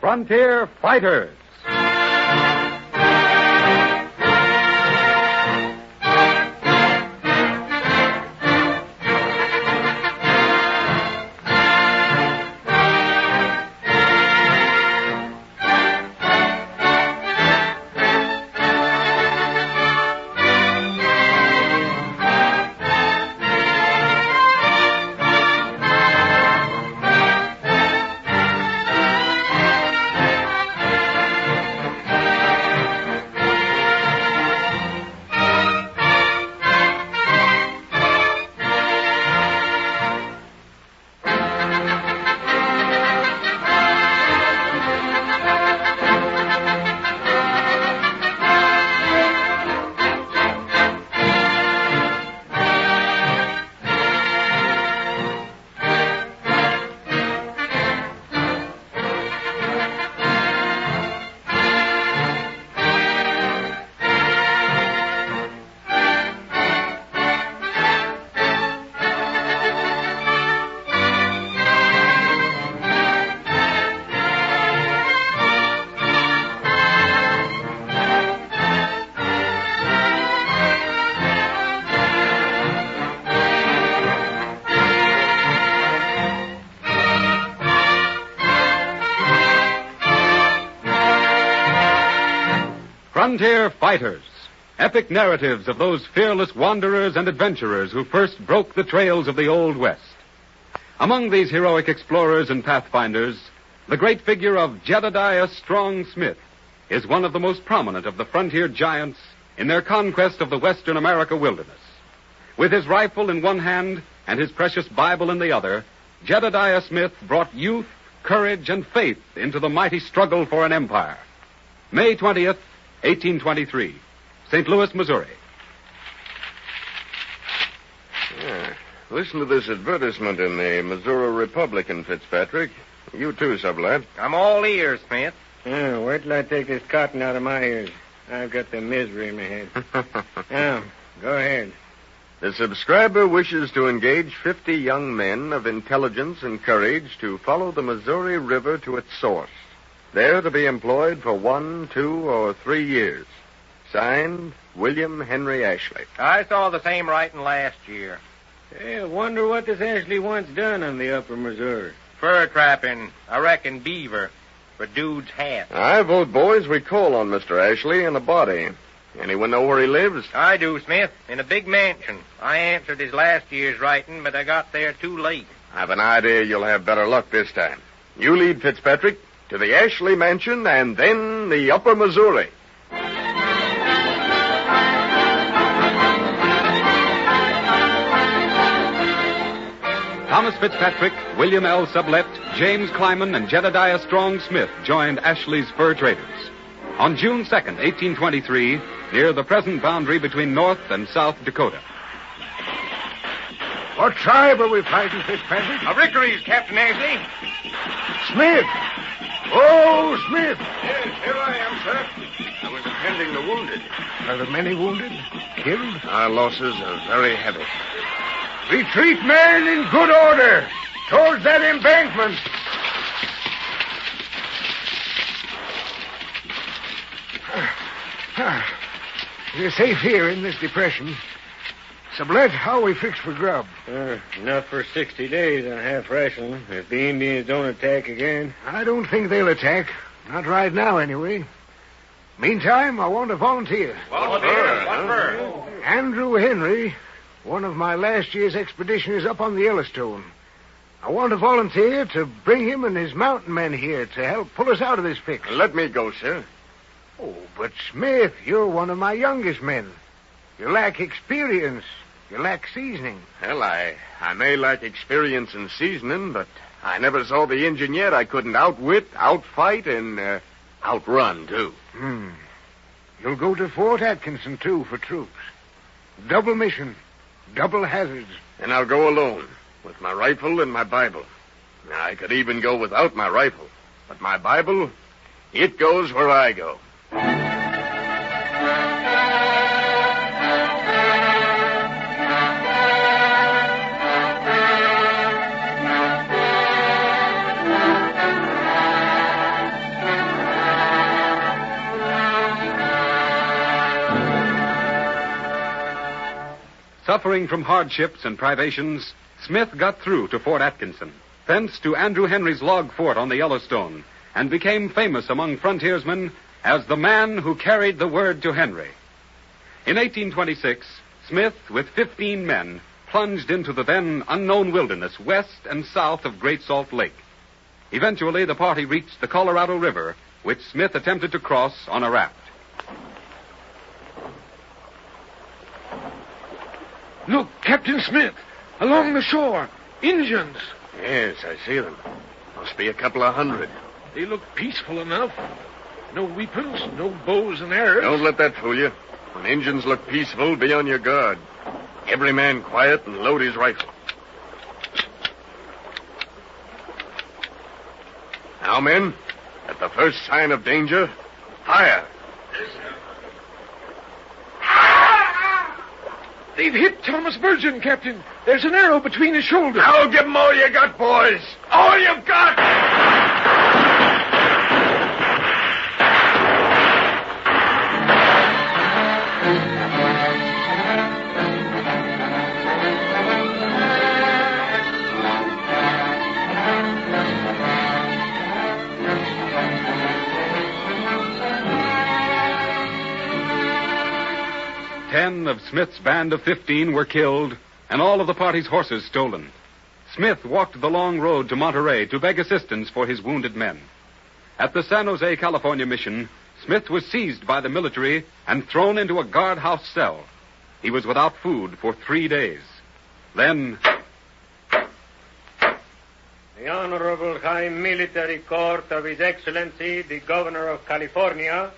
Frontier Fighters. Frontier Fighters, epic narratives of those fearless wanderers and adventurers who first broke the trails of the Old West. Among these heroic explorers and pathfinders, the great figure of Jedediah Strong Smith is one of the most prominent of the frontier giants in their conquest of the Western America wilderness. With his rifle in one hand and his precious Bible in the other, Jedediah Smith brought youth, courage, and faith into the mighty struggle for an empire. May 20th, 1823, St. Louis, Missouri. Listen to this advertisement in the Missouri Republican, Fitzpatrick. You too, Sublette. I'm all ears, Smith. Wait till I take this cotton out of my ears. I've got the misery in my head. Now, go ahead. The subscriber wishes to engage 50 young men of intelligence and courage to follow the Missouri River to its source. There to be employed for 1, 2, or 3 years. Signed, William Henry Ashley. I saw the same writing last year. I wonder what this Ashley wants done on the upper Missouri. Fur trapping, I reckon beaver, for dude's hat. I vote, boys, we call on Mr. Ashley in a body. Anyone know where he lives? I do, Smith, in a big mansion. I answered his last year's writing, but I got there too late. I've an idea you'll have better luck this time. You lead, Fitzpatrick, to the Ashley Mansion, and then the Upper Missouri. Thomas Fitzpatrick, William L. Sublette, James Kleiman, and Jedediah Strong Smith joined Ashley's fur traders. On June 2nd, 1823, near the present boundary between North and South Dakota. What tribe are we fighting, Fitzpatrick? A Rickery's, Captain Ashley. Smith! Oh, Smith! Yes, here I am, sir. I was attending the wounded. Are there many wounded? Killed? Our losses are very heavy. Retreat, men, in good order. Towards that embankment. We're safe here in this depression. Sublette, how are we fixed for grub? Enough for 60 days on half ration, if the Indians don't attack again. I don't think they'll attack. Not right now, anyway. Meantime, I want a volunteer. Volunteer? What for? Andrew Henry, one of my last year's expeditions up on the Yellowstone. I want a volunteer to bring him and his mountain men here to help pull us out of this fix. Let me go, sir. Oh, but Smith, you're one of my youngest men. You lack experience. You lack seasoning. Well, I may lack experience in seasoning, but I never saw the Injun yet I couldn't outwit, outfight, and outrun, too. You'll go to Fort Atkinson, too, for troops. Double mission. Double hazards. And I'll go alone, with my rifle and my Bible. I could even go without my rifle. But my Bible, it goes where I go. Suffering from hardships and privations, Smith got through to Fort Atkinson, thence to Andrew Henry's log fort on the Yellowstone, and became famous among frontiersmen as the man who carried the word to Henry. In 1826, Smith, with 15 men, plunged into the then unknown wilderness west and south of Great Salt Lake. Eventually, the party reached the Colorado River, which Smith attempted to cross on a raft. Look, Captain Smith, along the shore. Indians. Yes, I see them. Must be a couple of hundred. They look peaceful enough. No weapons, no bows and arrows. Don't let that fool you. When Indians look peaceful, be on your guard. Every man quiet and load his rifle. Now, men, at the first sign of danger, fire. They've hit Thomas Virgin, Captain. There's an arrow between his shoulders. Now give 'em all you got, boys. All you've got! 10 of Smith's band of 15 were killed, and all of the party's horses stolen. Smith walked the long road to Monterey to beg assistance for his wounded men. At the San Jose, California mission, Smith was seized by the military and thrown into a guardhouse cell. He was without food for 3 days. Then... The Honorable High Military Court of His Excellency, the Governor of California,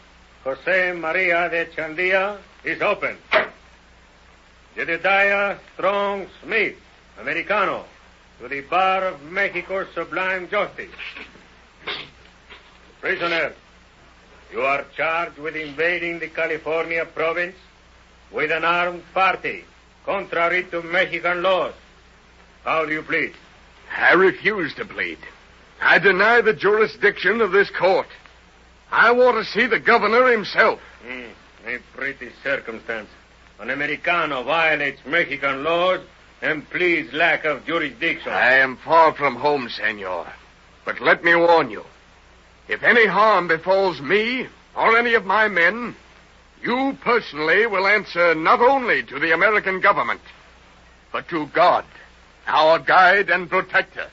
Jose Maria de Chandía, is open. Jedediah Strong Smith, Americano, to the bar of Mexico's Sublime Justice. Prisoner, you are charged with invading the California province with an armed party, contrary to Mexican laws. How do you plead? I refuse to plead. I deny the jurisdiction of this court. I want to see the governor himself. A pretty circumstance. An Americano violates Mexican laws and pleads lack of jurisdiction. I am far from home, senor. But let me warn you. If any harm befalls me or any of my men, you personally will answer not only to the American government, but to God, our guide and protector.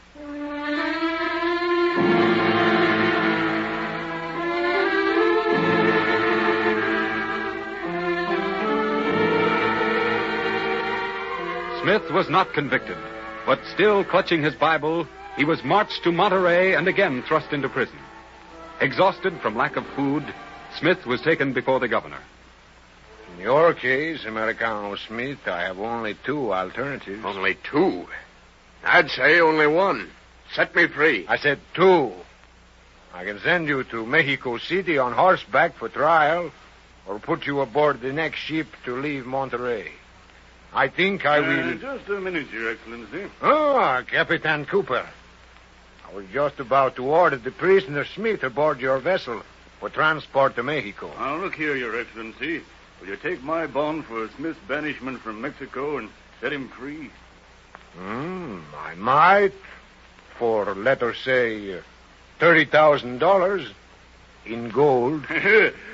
Smith was not convicted, but still clutching his Bible, he was marched to Monterey and again thrust into prison. Exhausted from lack of food, Smith was taken before the governor. In your case, Americano Smith, I have only 2 alternatives. Only 2? I'd say only 1. Set me free. I said 2. I can send you to Mexico City on horseback for trial, or put you aboard the next ship to leave Monterey. I think I will... Just a minute, Your Excellency. Ah, Capitan Cooper. I was just about to order the prisoner Smith aboard your vessel for transport to Mexico. Now, look here, Your Excellency. Will you take my bond for Smith's banishment from Mexico and set him free? I might. For, let us say, $30,000 in gold.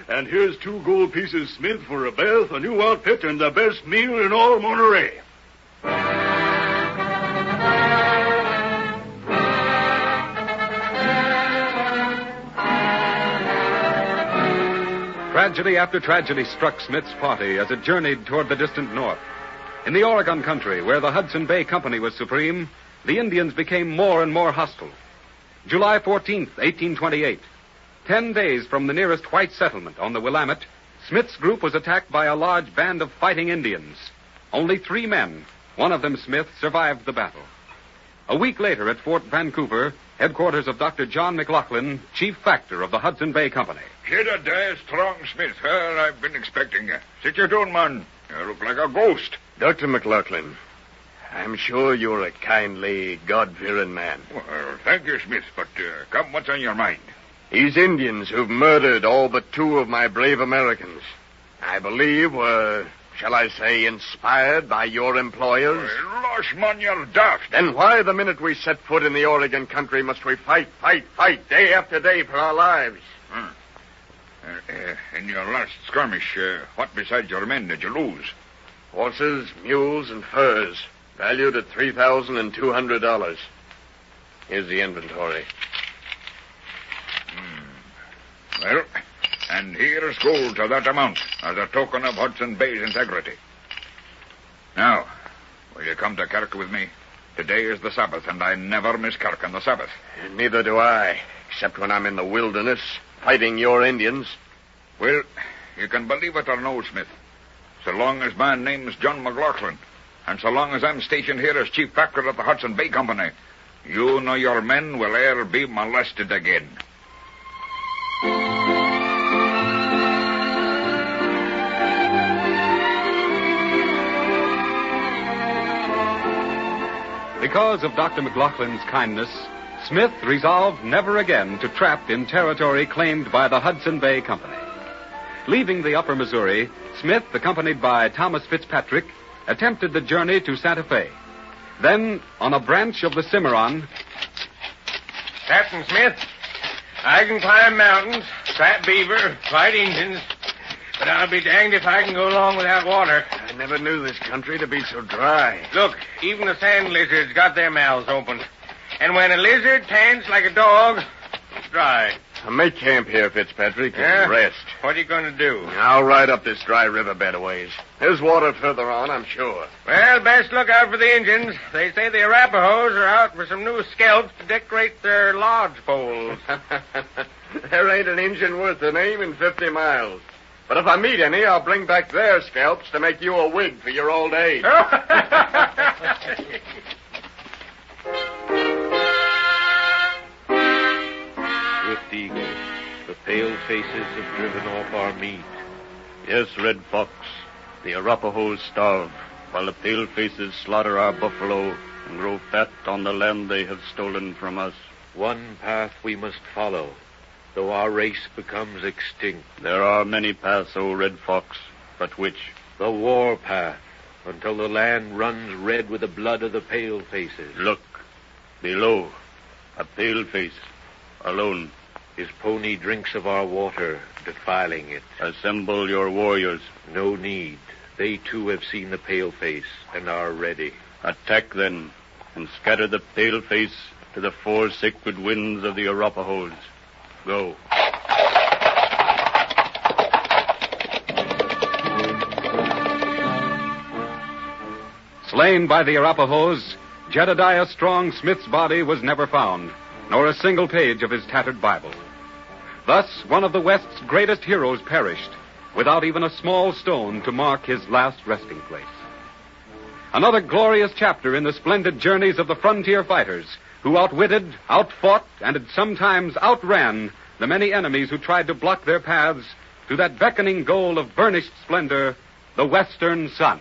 And here's 2 gold pieces, Smith, for a bath, a new outfit, and the best meal in all Monterey. Tragedy after tragedy struck Smith's party as it journeyed toward the distant north. In the Oregon country, where the Hudson Bay Company was supreme, the Indians became more and more hostile. July 14th, 1828, 10 days from the nearest white settlement on the Willamette, Smith's group was attacked by a large band of fighting Indians. Only 3 men, one of them Smith, survived the battle. A week later at Fort Vancouver, headquarters of Dr. John McLaughlin, chief factor of the Hudson Bay Company. Jedediah Strong Smith. Well, I've been expecting you. Sit you down, man. You look like a ghost. Dr. McLaughlin, I'm sure you're a kindly, God-fearing man. Well, thank you, Smith, but come, what's on your mind? These Indians who've murdered all but 2 of my brave Americans, I believe were shall I say, inspired by your employers? Losh, man, you're daft. Then why, the minute we set foot in the Oregon country, must we fight, day after day for our lives? In your last skirmish, what besides your men did you lose? Horses, mules, and furs, valued at $3,200. Here's the inventory. Well, and here's gold to that amount as a token of Hudson Bay's integrity. Now, will you come to Kirk with me? Today is the Sabbath, and I never miss Kirk on the Sabbath. And neither do I, except when I'm in the wilderness, fighting your Indians. Well, you can believe it or no, Smith. So long as my name's John McLaughlin, and so long as I'm stationed here as chief factor of the Hudson Bay Company, you nor your men will e'er be molested again. Because of Dr. McLaughlin's kindness, Smith resolved never again to trap in territory claimed by the Hudson Bay Company. Leaving the upper Missouri, Smith, accompanied by Thomas Fitzpatrick, attempted the journey to Santa Fe. Then, on a branch of the Cimarron... Captain Smith, I can climb mountains, trap beaver, fight Indians, but I'll be danged if I can go long without water. I never knew this country to be so dry. Look, even the sand lizards got their mouths open. And when a lizard pants like a dog, it's dry. I'll make camp here, Fitzpatrick, and rest. What are you going to do? I'll ride up this dry riverbed a ways. There's water further on, I'm sure. Well, best look out for the Indians. They say the Arapahoes are out for some new scalps to decorate their lodge poles. There ain't an Indian worth the name in 50 miles. But if I meet any, I'll bring back their scalps to make you a wig for your old age. 50 eagles. The pale faces have driven off our meat. Yes, Red Fox, the Arapahoes starve, while the pale faces slaughter our buffalo and grow fat on the land they have stolen from us. One path we must follow, though our race becomes extinct. There are many paths, O Red Fox, but which? The war path, until the land runs red with the blood of the pale faces. Look, below, a pale face, alone. His pony drinks of our water, defiling it. Assemble your warriors. No need. They too have seen the pale face and are ready. Attack then, and scatter the pale face to the 4 sacred winds of the Arapahoes. Go. Slain by the Arapahoes, Jedediah Strong Smith's body was never found, nor a single page of his tattered Bible. Thus, one of the West's greatest heroes perished, without even a small stone to mark his last resting place. Another glorious chapter in the splendid journeys of the frontier fighters, who outwitted, outfought, and sometimes outran the many enemies who tried to block their paths to that beckoning goal of burnished splendor, the Western sun.